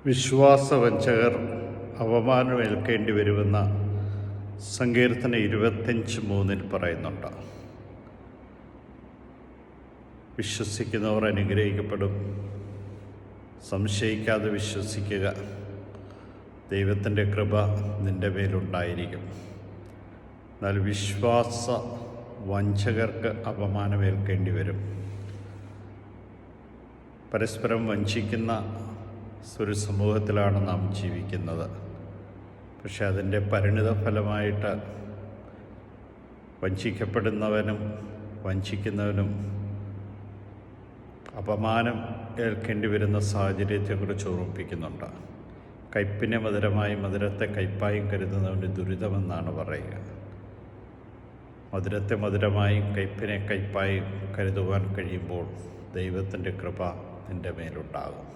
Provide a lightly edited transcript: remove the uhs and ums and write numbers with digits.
വിശ്വാസവഞ്ചകർ അവമാനമേൽക്കേണ്ടി വരുമെന്ന സങ്കീർത്തനം 25:3 പറയുന്നുണ്ട്. വിശ്വസിക്കുന്നവർ അനുഗ്രഹിക്കപ്പെടും. സംശയിക്കാതെ വിശ്വസിക്കുക. ദൈവത്തിൻ്റെ കൃപ നിൻ്റെ മേലുണ്ടായിരിക്കും. എന്നാൽ വിശ്വാസ വഞ്ചകർക്ക് അപമാനമേൽക്കേണ്ടി വരും. പരസ്പരം വഞ്ചിക്കുന്ന ഒരു സമൂഹത്തിലാണ് നാം ജീവിക്കുന്നത്. പക്ഷെ അതിൻ്റെ പരിണിതഫലമായിട്ട് വഞ്ചിക്കപ്പെടുന്നവനും വഞ്ചിക്കുന്നവനും അപമാനം ഏൽക്കേണ്ടി വരുന്ന സാഹചര്യത്തെക്കുറിച്ച് ഓർമ്മിപ്പിക്കുന്നുണ്ട്. കയ്പിനെ മധുരമായി മധുരത്തെ കയ്പായും കരുതുന്നവന് ദുരിതമെന്നാണ് പറയുക. മധുരത്തെ മധുരമായും കയ്പിനെ കയ്പായും കരുതുവാൻ കഴിയുമ്പോൾ ദൈവത്തിൻ്റെ കൃപ നിൻ്റെ മേലുണ്ടാകും.